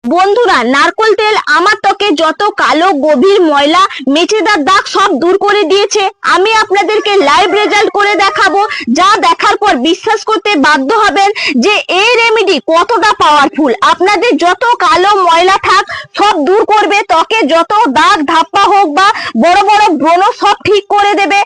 বন্ধুরা, নারকোল তেল আমার ত্বকে যত কালো গভীর ময়লা মেচেদার দাগ সব দূর করে দিয়েছে। আমি আপনাদেরকে লাইভ রেজাল্ট করে দেখাবো, যা দেখার পর বিশ্বাস করতে বাধ্য হবেন যে এই রেমেডি কতটা পাওয়ারফুল। আপনাদের যত কালো ময়লা থাক সব দূর করবে, ত্বকে যত দাগ ধাপ্পা হোক বা বড় বড় ব্রণ সব ঠিক করে দেবে।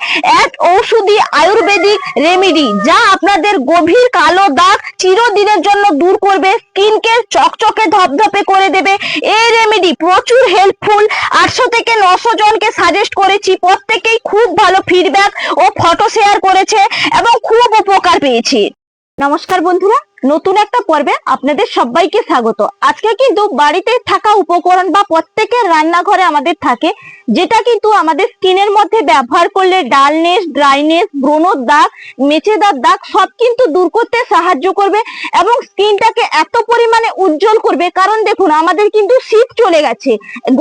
এক ঔষধি আয়ুর্বেদিক রেমেডি যা আপনাদের গভীর কালো দাগ চিরদিনের জন্য দূর করবে, স্কিনকে চকচকে ধপধপে করে দেবে। এই রেমেডি প্রচুর হেল্পফুল। 800 থেকে 900 জনকে সাজেস্ট করেছি, প্রত্যেকেই খুব ভালো ফিডব্যাক ও ফটো শেয়ার করেছে এবং খুব উপকার পেয়েছি। নমস্কার বন্ধুরা, নতুন একটা পর্বে আপনাদের সবাইকে স্বাগত। আজকে কিন্তু বাড়িতে থাকা উপকরণ বা প্রত্যেকের রান্নাঘরে আমাদের থাকে, যেটা কিন্তু আমাদের স্কিনের মধ্যে ব্যবহার করলে ডালনেস, ড্রাইনেস, ব্রণর দাগ, মেচেদার দাগ সব কিন্তু দূর করতে সাহায্য করবে এবং স্কিনটাকে এত পরিমাণে উজ্জ্বল করবে। কারণ দেখুন, আমাদের কিন্তু শীত চলে গেছে,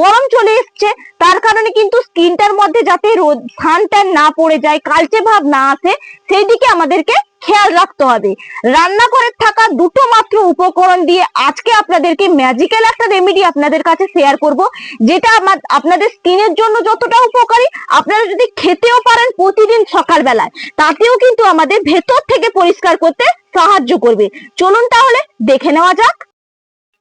গরম চলে এসছে, তার কারণে কিন্তু স্কিনটার মধ্যে যাতে রোদ সানটান না পড়ে যায়, কালচে ভাব না আসে, সেই দিকে আমাদেরকে খেয়াল রাখতে হবে। রান্নাঘরে থাকা দুটো মাত্র উপকরণ দিয়ে আজকে আপনাদেরকে ম্যাজিক্যাল একটা রেমেডি আপনাদের কাছে শেয়ার করব, যেটা আপনাদের স্কিনের জন্য যতটা উপকারী, আপনারা যদি খেতেও পারেন প্রতিদিন সকালবেলায়, তাতেও কিন্তু আমাদের ভেতর থেকে পরিষ্কার করতে সাহায্য করবে। চলুন তাহলে দেখে নেওয়া যাক।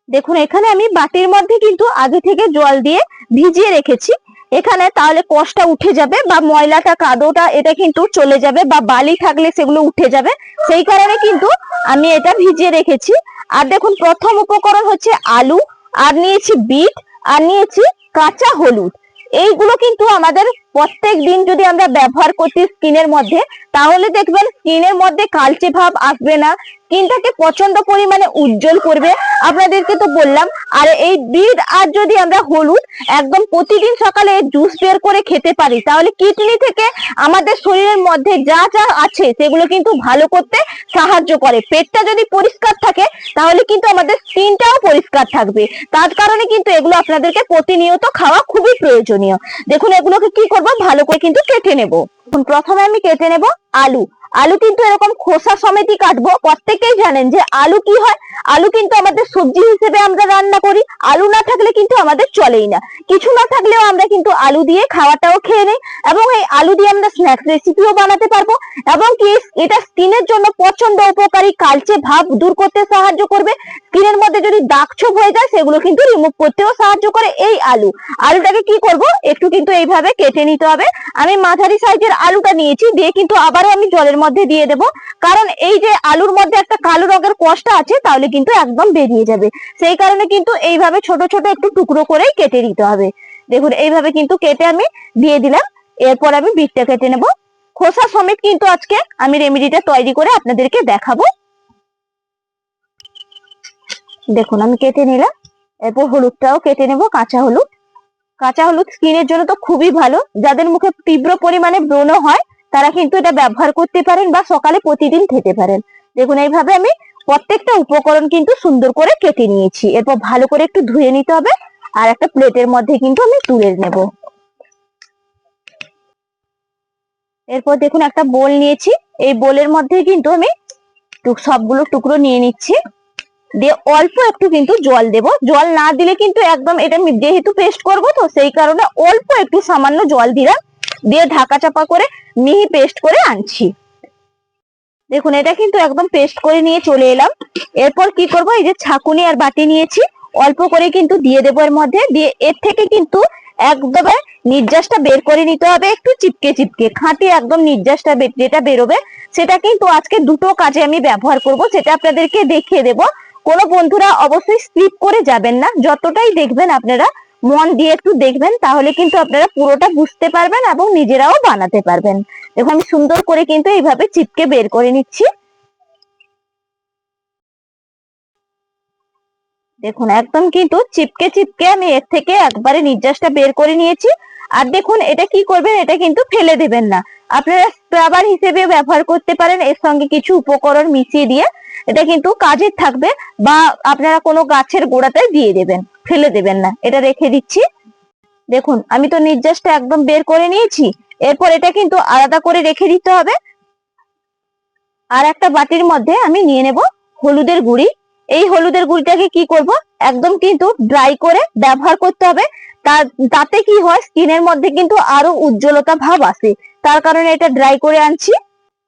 দেখুন, এখানে আমি বাটির মধ্যে কিন্তু আগে থেকে জল দিয়ে ভিজিয়ে রেখেছি। এখানে তাহলে কষটা উঠে যাবে বা ময়লাটা কাদোটা এটা কিন্তু চলে যাবে, বা বালি থাকলে সেগুলো উঠে যাবে, সেই কারণে কিন্তু আমি এটা ভিজিয়ে রেখেছি। আর দেখুন, প্রথম উপকরণ হচ্ছে আলু, আর নিয়েছি বিট, আর নিয়েছি কাঁচা হলুদ। এইগুলো কিন্তু আমাদের প্রত্যেক দিন যদি আমরা ব্যবহার করছি স্কিনের মধ্যে, তাহলে দেখবেন স্কিনের মধ্যে কালচে ভাব আসবে না, স্কিনটাকে প্রচন্ড পরিমাণে উজ্জ্বল করবে। আপনাদেরকে তো বললাম। আর এই বিট আর যদি আমরা হলুদ একদম প্রতিদিন সকালে জুস বের করে খেতে পারি, তাহলে কিডনি থেকে আমাদের শরীরের মধ্যে যা যা আছে সেগুলো কিন্তু ভালো করতে সাহায্য করে। পেটটা যদি পরিষ্কার থাকে তাহলে কিন্তু আমাদের স্কিনটাও পরিষ্কার থাকবে। তার কারণে কিন্তু এগুলো আপনাদেরকে প্রতিনিয়ত খাওয়া খুবই প্রয়োজনীয়। দেখুন, এগুলোকে কি করব, ভালো করে কিন্তু কেটে নেব। প্রথমে আমি কেটে নেব আলু। আলু কিন্তু এরকম খোসা সমেতই কাটবো। প্রত্যেকেই জানেন যে আলু কি হয়, আলু কিন্তু আমাদের সবজি হিসেবে আমরা রান্না করি। আলু না থাকলে কিন্তু আমাদের চলেই না। কিছু না থাকলেও আমরা কিন্তু আলু দিয়ে খাওয়াটাও খেয়ে নিই, এবং এই আলু দিয়ে আমরা স্ন্যাক্স রেসিপিও বানাতে পারবো। এবং কি, এটা স্কিনের জন্য প্রচন্ড উপকারী, কালচে ভাব দূর করতে সাহায্য করবে। স্কিনের মধ্যে যদি দাগ ছোপ হয়ে যায় সেগুলো কিন্তু রিমুভ করতেও সাহায্য করে এই আলুটাকে কি করব, একটু কিন্তু এইভাবে কেটে নিতে হবে। আমি মাঝারি সাইজের আলুটা নিয়েছি, দিয়ে কিন্তু আবারও আমি জলের মধ্যে দিয়ে দেব, কারণ এই যে আলুর মধ্যে একটা কালো রঙের কষটা আছে, তাহলে কিন্তু একদম বেরিয়ে যাবে। সেই কারণে কিন্তু এইভাবে ছোট ছোট একটু টুকরো করেই কেটে নিতে হবে। দেখুন, এইভাবে কিন্তু কেটে আমি দিয়ে দিলাম। এরপর আমি বিটটা কেটে নেব খোসা সমেত। কিন্তু আজকে আমি রেমেডিটা তৈরি করে আপনাদেরকে দেখাবো। দেখুন, আমি কেটে নিলাম। এরপর হলুদটাও কেটে নেব, কাঁচা হলুদ। কাঁচা হলুদ স্কিনের জন্য তো খুবই ভালো। যাদের মুখে তীব্র পরিমাণে ব্রণ হয় তারা কিন্তু এটা ব্যবহার করতে পারেন, বা সকালে প্রতিদিন খেতে পারেন। দেখুন, এইভাবে আমি প্রত্যেকটা উপকরণ কিন্তু সুন্দর করে কেটে নিয়েছি। এরপর ভালো করে একটু ধুয়ে নিতে হবে, আর একটা প্লেটের মধ্যে কিন্তু আমি তুলে নেব। এরপর দেখুন, একটা বোল নিয়েছি। এই বোলের মধ্যে কিন্তু আমি সবগুলো টুকরো নিয়ে নিচ্ছি, দিয়ে অল্প একটু কিন্তু জল দেব। জল না দিলে কিন্তু একদম, এটা যেহেতু পেস্ট করবো তো সেই কারণে অল্প একটু সামান্য জল দিলাম, দিয়ে ঢাকা চাপা করে মিহি পেস্ট করে আনছি। দেখুন, এটা কিন্তু একদম পেস্ট করে নিয়ে চলে এলাম। এরপর কি করব, এই যে ছাঁকুনি আর বাটি নিয়েছি, অল্প করে কিন্তু দিয়ে দেবো এর মধ্যে। দিয়ে এর থেকে কিন্তু একদম নির্যাসটা বের করে নিতে হবে, একটু চিপকে চিপকে। খাঁটি একদম নির্যাসটা যেটা বেরোবে, সেটা কিন্তু আজকে দুটো কাজে আমি ব্যবহার করব, সেটা আপনাদেরকে দেখিয়ে দেব। কোনো বন্ধুরা অবশ্যই স্কিপ করে যাবেন না, যতটাই দেখবেন আপনারা মন দিয়ে একটু দেখবেন, তাহলে কিন্তু আপনারা পুরোটা বুঝতে পারবেন এবং নিজেরাও বানাতে পারবেন। দেখুন, আমি সুন্দর করে কিন্তু এইভাবে চিপকে বের করে নিচ্ছি। দেখুন, একদম কিন্তু চিপকে চিপকে আমি এর থেকে একবারে নির্যাসটা বের করে নিয়েছি। আর দেখুন, এটা কি করবেন, এটা কিন্তু ফেলে দেবেন না, আপনারা স্ক্রাবার হিসেবে ব্যবহার করতে পারেন। এর সঙ্গে কিছু উপকরণ মিশিয়ে দিয়ে এটা কিন্তু কাজের থাকবে, বা আপনারা কোনো গাছের গোড়াতে দিয়ে দেবেন, ফেলে দেবেন না। এটা রেখে দিচ্ছি। দেখুন, আমি তো নির্যাসটা একদম বের করে নিয়েছি। এরপর এটা কিন্তু আলাদা করে রেখে দিতে হবে। আর একটা বাটির মধ্যে আমি নিয়ে নেব হলুদের গুঁড়ি। এই হলুদের গুঁড়িটাকে কি করব, একদম কিন্তু ড্রাই করে ব্যবহার করতে হবে। তাতে কি হয়, স্কিনের মধ্যে কিন্তু আরো উজ্জ্বলতা ভাব আসে, তার কারণে এটা ড্রাই করে আনছি।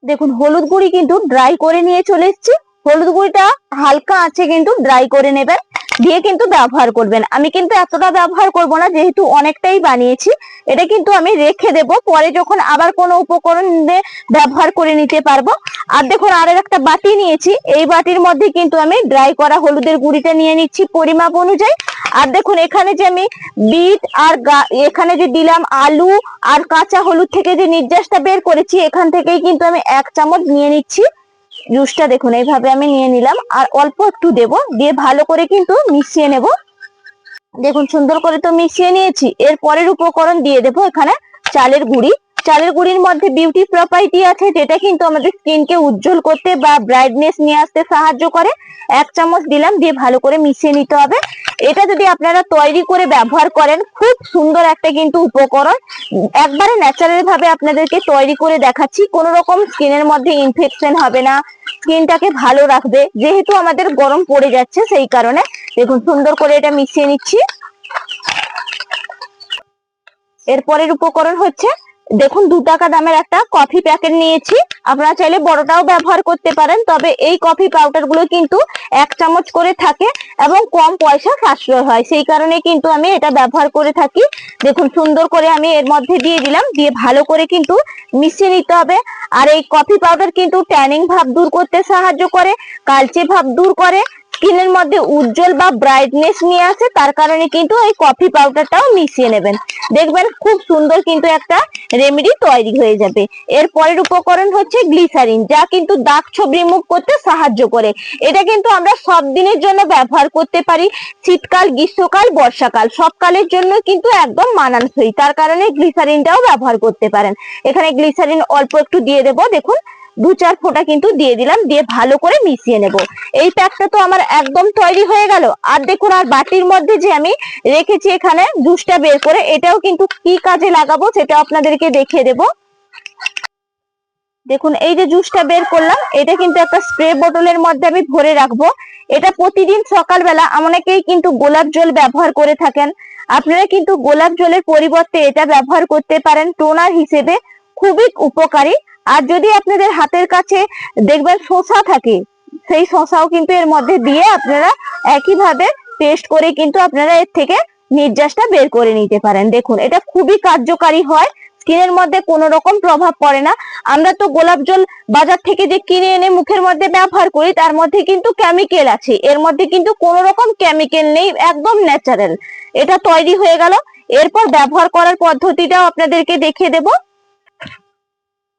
দেখুন হলুদ গুঁড়ি কিন্তু ড্রাই করে নিয়ে চলে এসেছি। হলুদ গুঁড়িটা হালকা আছে কিন্তু ড্রাই করে নেবেন, দিয়ে কিন্তু ব্যবহার করবেন। আমি কিন্তু এতটা ব্যবহার করব না, যেহেতু অনেকটাই বানিয়েছি। এটা কিন্তু আমি রেখে দেব, পরে যখন আবার কোনো উপকরণ দিয়ে ব্যবহার করে নিতে পারবো। আর দেখুন আর একটা বাটি নিয়েছি, এই বাটির মধ্যে কিন্তু আমি ড্রাই করা হলুদের গুঁড়িটা নিয়ে নিচ্ছি পরিমাপ অনুযায়ী। আর দেখুন এখানে যে আমি বিট আর এখানে যে দিলাম আলু আর কাঁচা হলুদ থেকে যে নির্যাসটা বের করেছি, এখান থেকেই কিন্তু আমি 1 চামচ নিয়ে নিচ্ছি জুসটা। দেখুন এইভাবে আমি নিয়ে নিলাম, আর অল্প একটু দেব, দিয়ে ভালো করে কিন্তু মিশিয়ে নেব। দেখুন সুন্দর করে তো মিশিয়ে নিয়েছি। এর পরের উপকরণ দিয়ে দেব এখানে চালের গুঁড়ি। চালের গুঁড়ির মধ্যে বিউটি প্রপার্টি আছে, যেটা কিন্তু আমাদের স্কিনকে উজ্জ্বল করতে বা ব্রাইটনেস নিয়ে আসতে সাহায্য করে। 1 চামচ দিলাম, দিয়ে ভালো করে মিশিয়ে নিতে হবে। এটা যদি আপনারা তৈরি করে ব্যবহার করেন, খুব সুন্দর একটা কিন্তু উপকরণ। একবারে ন্যাচারাল ভাবে আপনাদেরকে তৈরি করে দেখাচ্ছি, কোনো রকম স্কিনের মধ্যে ইনফেকশন হবে না, স্কিনটাকে ভালো রাখবে। যেহেতু আমাদের গরম পড়ে যাচ্ছে, সেই কারণে দেখুন সুন্দর করে এটা মিশিয়ে নিচ্ছি। এরপরের উপকরণ হচ্ছে, দেখুন 2 টাকা দামের একটা কফি প্যাকেট নিয়েছি। আপনারা চাইলে বড়টাও ব্যবহার করতে পারেন, তবে এই কফি পাউডার গুলো কিন্তু 1 চামচ করে থাকে এবং কম পয়সা সাশ্রয় হয়, সেই কারণে কিন্তু আমি এটা ব্যবহার করে থাকি। দেখুন সুন্দর করে আমি এর মধ্যে দিয়ে দিলাম, দিয়ে ভালো করে কিন্তু মিশিয়ে নিতে হবে। আর এই কফি পাউডার কিন্তু ট্যানিং ভাব দূর করতে সাহায্য করে, কালচে ভাব দূর করে, স্কিনের মধ্যে উজ্জ্বল বা ব্রাইটনেস নিয়ে আসে। তার কারণে কিন্তু এই কফি পাউডারটাও মিশিয়ে নেবেন, দেখবেন খুব সুন্দর কিন্তু একটা রেমেডি তৈরি হয়ে যাবে। এর পরের উপকরণ হচ্ছে গ্লিসারিন, যা কিন্তু দাগ ছোপ রিমুভ করতে সাহায্য করে। এটা কিন্তু আমরা সব দিনের জন্য ব্যবহার করতে পারি, শীতকাল, গ্রীষ্মকাল, বর্ষাকাল, সব কালের জন্য কিন্তু একদম মানানসই। তার কারণে গ্লিসারিনটাও ব্যবহার করতে পারেন। এখানে গ্লিসারিন অল্প একটু দিয়ে দেব, দেখুন 2-4 ফোঁটা কিন্তু দিয়ে দিলাম, দিয়ে ভালো করে মিশিয়ে নেব। এই প্যাকটা তো আমার একদম তৈরি হয়ে গেল। আর দেখুন আর বাটির মধ্যে যে আমি রেখেছি এখানে জুসটা বের করে, এটাও কিন্তু কি কাজে লাগাবো সেটা আপনাদেরকে দেখিয়ে দেব। দেখুন এই যে জুসটা বের করলাম, এটা কিন্তু একটা স্প্রে বোতলের মধ্যে আমি ভরে রাখবো। এটা প্রতিদিন সকালবেলা অনেকেই কিন্তু গোলাপ জল ব্যবহার করে থাকেন। আপনারা কিন্তু গোলাপ জলের পরিবর্তে এটা ব্যবহার করতে পারেন টোনার হিসেবে, খুবই উপকারী। আর যদি আপনাদের হাতের কাছে দেখবেন শসা থাকে, সেই শসাও কিন্তু এর মধ্যে দিয়ে আপনারা একইভাবে পেস্ট করে কিন্তু আপনারা এর থেকে নির্যাসটা বের করে নিতে পারেন। দেখুন এটা খুবই কার্যকারী হয়, স্কিনের মধ্যে কোনো রকম প্রভাব পড়ে না। আমরা তো গোলাপ জল বাজার থেকে যে কিনে এনে মুখের মধ্যে ব্যবহার করি, তার মধ্যে কিন্তু কেমিক্যাল আছে, এর মধ্যে কিন্তু কোনো রকম কেমিক্যাল নেই, একদম ন্যাচারাল। এটা তৈরি হয়ে গেল। এরপর ব্যবহার করার পদ্ধতিটাও আপনাদেরকে দেখিয়ে দেব।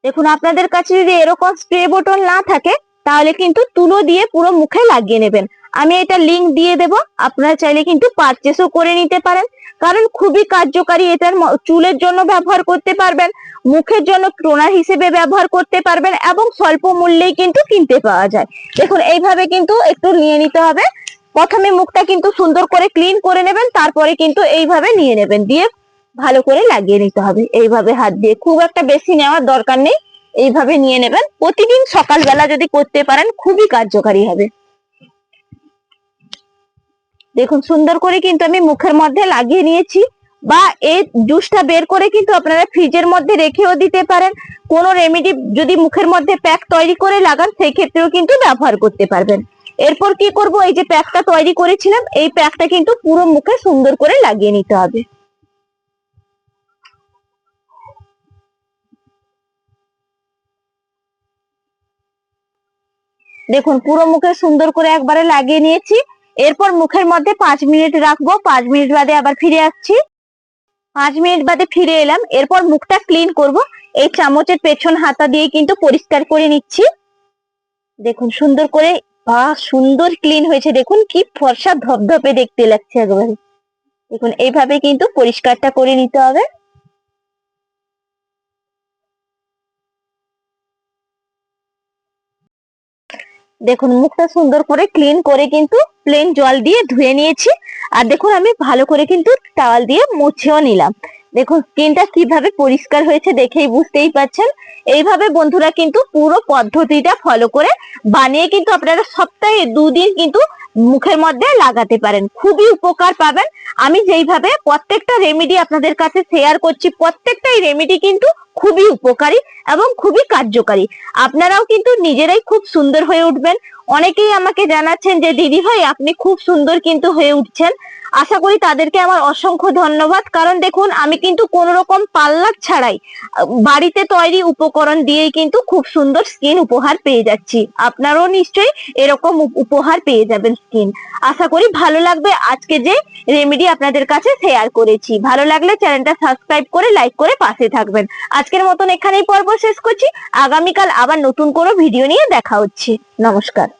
দেখুন আপনাদের কাছে যদি এরকম স্প্রে বোতল না থাকে, তাহলে কিন্তু তুলো দিয়ে পুরো মুখে লাগিয়ে নেবেন। আমি এটা লিংক দিয়ে দেব, আপনারা চাইলে কিন্তু পারচেসও করে নিতে পারেন, কারণ খুবই কার্যকারী। এটার চুলের জন্য ব্যবহার করতে পারবেন, মুখের জন্য টোনার হিসেবে ব্যবহার করতে পারবেন, এবং স্বল্প মূল্যেই কিন্তু কিনতে পাওয়া যায়। দেখুন এইভাবে কিন্তু একটু নিয়ে নিতে হবে। প্রথমে মুখটা কিন্তু সুন্দর করে ক্লিন করে নেবেন, তারপরে কিন্তু এইভাবে নিয়ে নেবেন, দিয়ে ভালো করে লাগিয়ে নিতে হবে এইভাবে হাত দিয়ে। খুব একটা বেশি নেওয়ার দরকার নেই, এইভাবে নিয়ে নেবেন। প্রতিদিন সকালবেলা যদি করতে পারেন, খুবই কার্যকারী হবে। দেখুন সুন্দর করে কিন্তু আমি মুখের মধ্যে লাগিয়ে নিয়েছি। বা এই জুসটা বের করে কিন্তু আপনারা ফ্রিজের মধ্যে রেখেও দিতে পারেন। কোন রেমেডি যদি মুখের মধ্যে প্যাক তৈরি করে লাগান, সেই ক্ষেত্রেও কিন্তু ব্যবহার করতে পারবেন। এরপর কি করব, এই যে প্যাকটা তৈরি করেছিলাম, এই প্যাকটা কিন্তু পুরো মুখে সুন্দর করে লাগিয়ে নিতে হবে। দেখুন পুরো মুখে সুন্দর করে একবারে লাগিয়ে নিয়েছি। এরপর মুখের মধ্যে 5 মিনিট রাখবো, 5 মিনিট বাদে আবার ফিরে আসছি। 5 মিনিট বাদে ফিরে এলাম। এরপর মুখটা ক্লিন করব, এই চামচের পেছন হাতা দিয়ে কিন্তু পরিষ্কার করে নিচ্ছি। দেখুন সুন্দর করে, সুন্দর ক্লিন হয়েছে। দেখুন কি ফর্সা ধপধপে দেখতে লাগছে একেবারে। দেখুন এইভাবে কিন্তু পরিষ্কারটা করে নিতে হবে। দেখুন মুখটা সুন্দর করে ক্লিন করে কিন্তু প্লেন জল দিয়ে ধুয়ে নিয়েছি। আর দেখুন আমি ভালো করে কিন্তু টাওয়াল দিয়ে মুছেও নিলাম। দেখুন স্কিনটা কিভাবে পরিষ্কার হয়েছে দেখেই বুঝতেই পারছেন। এইভাবে বন্ধুরা কিন্তু পুরো পদ্ধতিটা ফলো করে বানিয়ে কিন্তু আপনারা সপ্তাহে 2 দিন কিন্তু মুখের মধ্যে লাগাতে পারেন, খুবই উপকার পাবেন। আমি যেইভাবে প্রত্যেকটা রেমেডি আপনাদের কাছে শেয়ার করছি, প্রত্যেকটাই রেমেডি কিন্তু খুবই উপকারী এবং খুবই কার্যকারী। আপনারাও কিন্তু নিজেরাই খুব সুন্দর হয়ে উঠবেন। অনেকেই আমাকে জানাচ্ছেন যে দিদি ভাই আপনি খুব সুন্দর কিন্তু হয়ে উঠছেন। আশা করি তাদেরকে আমার অসংখ্য ধন্যবাদ। কারণ দেখুন, আমি কিন্তু কোনো রকম পার্লার ছাড়াই বাড়িতে তৈরি উপকরণ দিয়েই কিন্তু খুব সুন্দর স্কিন উপহার পেয়ে যাচ্ছি। আপনারাও নিশ্চয়ই এরকম উপহার পেয়ে যাবেন স্কিন। আশা করি ভালো লাগবে আজকে যে রেমেডি আপনাদের কাছে শেয়ার করেছি। ভালো লাগলে চ্যানেলটা সাবস্ক্রাইব করে লাইক করে পাশে থাকবেন। আজকের মতন এখানেই পর্ব শেষ করছি। আগামীকাল আবার নতুন কোনো ভিডিও নিয়ে দেখা হচ্ছে। নমস্কার।